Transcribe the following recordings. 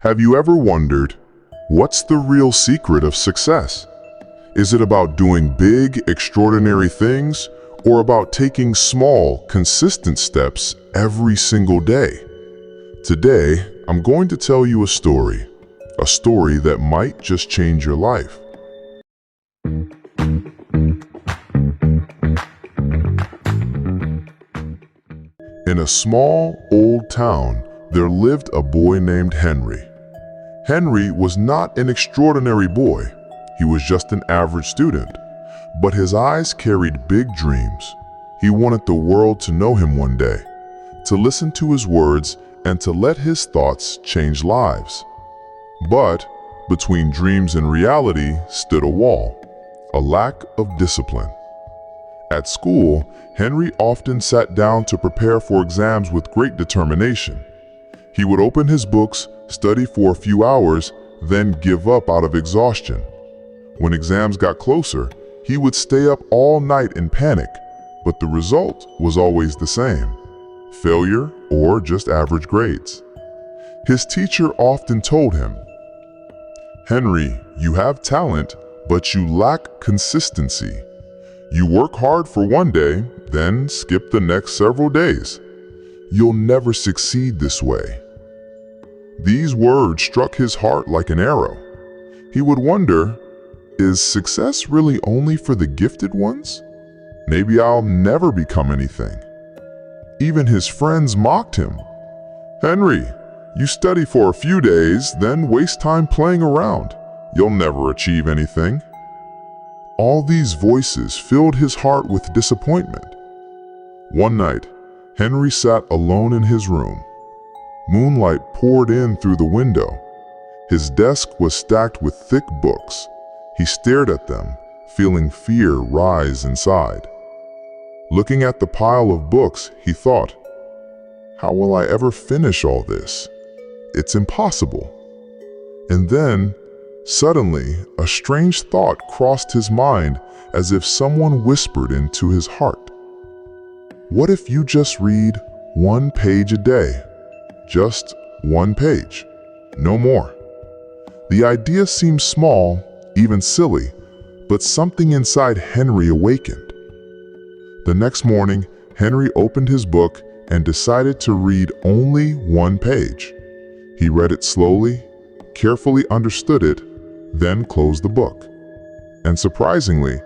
Have you ever wondered, what's the real secret of success? Is it about doing big, extraordinary things, or about taking small, consistent steps every single day? Today, I'm going to tell you a story that might just change your life. In a small, old town, there lived a boy named Henry. Henry was not an extraordinary boy. He was just an average student. But his eyes carried big dreams. He wanted the world to know him one day, to listen to his words, and to let his thoughts change lives. But between dreams and reality stood a wall, a lack of discipline. At school, Henry often sat down to prepare for exams with great determination. He would open his books, study for a few hours, then give up out of exhaustion. When exams got closer, he would stay up all night in panic, but the result was always the same: failure or just average grades. His teacher often told him, "Henry, you have talent, but you lack consistency. You work hard for one day, then skip the next several days. You'll never succeed this way." These words struck his heart like an arrow. He would wonder, is success really only for the gifted ones? Maybe I'll never become anything. Even his friends mocked him. "Henry, you study for a few days, then waste time playing around. You'll never achieve anything." All these voices filled his heart with disappointment. One night, Henry sat alone in his room. Moonlight poured in through the window. His desk was stacked with thick books. He stared at them, feeling fear rise inside. Looking at the pile of books, he thought, "How will I ever finish all this? It's impossible." And then, suddenly, a strange thought crossed his mind, as if someone whispered into his heart. What if you just read one page a day? Just one page, no more. The idea seemed small, even silly, but something inside Henry awakened. The next morning, Henry opened his book and decided to read only one page. He read it slowly, carefully understood it, then closed the book. And surprisingly,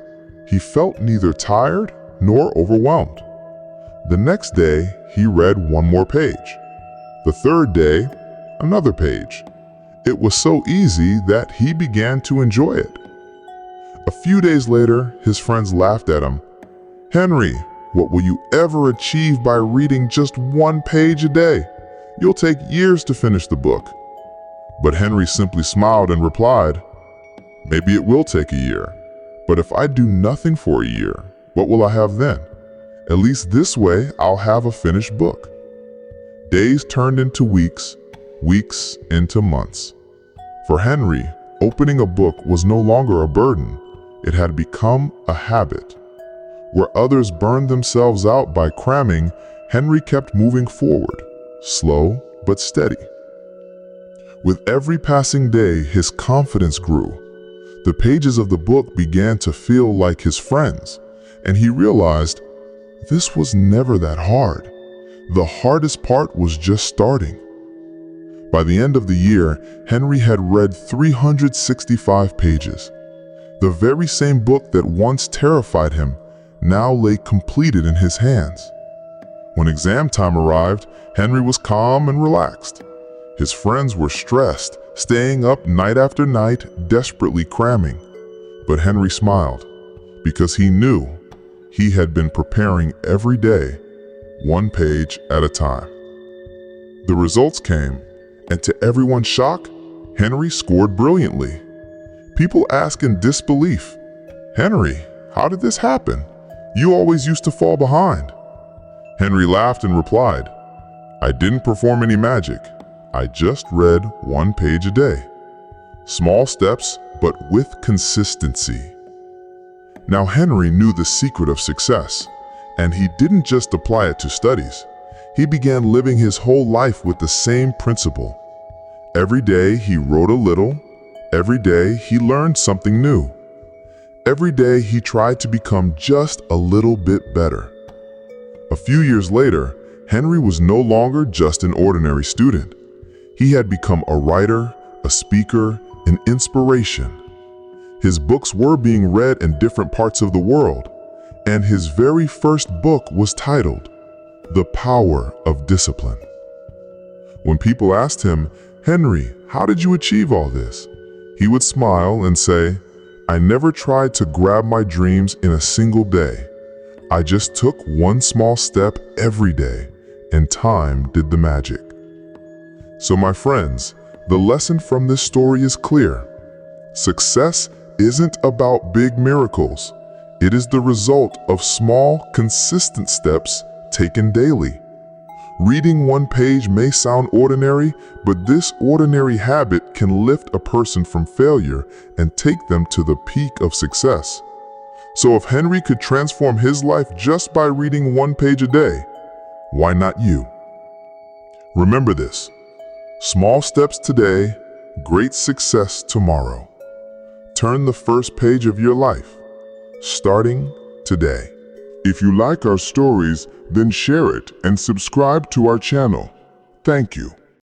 he felt neither tired nor overwhelmed. The next day, he read one more page. The third day, another page. It was so easy that he began to enjoy it. A few days later, his friends laughed at him. "Henry, what will you ever achieve by reading just one page a day? You'll take years to finish the book." But Henry simply smiled and replied, "Maybe it will take a year, but if I do nothing for a year, what will I have then? At least this way I'll have a finished book." Days turned into weeks, weeks into months. For Henry, opening a book was no longer a burden. It had become a habit. Where others burned themselves out by cramming, Henry kept moving forward, slow but steady. With every passing day, his confidence grew. The pages of the book began to feel like his friends, and he realized this was never that hard. The hardest part was just starting. By the end of the year, Henry had read 365 pages. The very same book that once terrified him now lay completed in his hands. When exam time arrived, Henry was calm and relaxed. His friends were stressed, staying up night after night, desperately cramming. But Henry smiled, because he knew he had been preparing every day, one page at a time. The results came, and to everyone's shock, Henry scored brilliantly. People asked in disbelief, "Henry, how did this happen? You always used to fall behind." Henry laughed and replied, "I didn't perform any magic. I just read one page a day. Small steps, but with consistency." Now Henry knew the secret of success, and he didn't just apply it to studies. He began living his whole life with the same principle. Every day he wrote a little. Every day he learned something new. Every day he tried to become just a little bit better. A few years later, Henry was no longer just an ordinary student. He had become a writer, a speaker, an inspiration. His books were being read in different parts of the world, and his very first book was titled The Power of Discipline. When people asked him, "Henry, how did you achieve all this?" he would smile and say, "I never tried to grab my dreams in a single day. I just took one small step every day, and time did the magic." So my friends, the lesson from this story is clear. Success isn't about big miracles. It is the result of small, consistent steps taken daily. Reading one page may sound ordinary, but this ordinary habit can lift a person from failure and take them to the peak of success. So if Henry could transform his life just by reading one page a day, why not you? Remember this: small steps today, great success tomorrow. Turn the first page of your life, starting today. If you like our stories, then share it and subscribe to our channel. Thank you.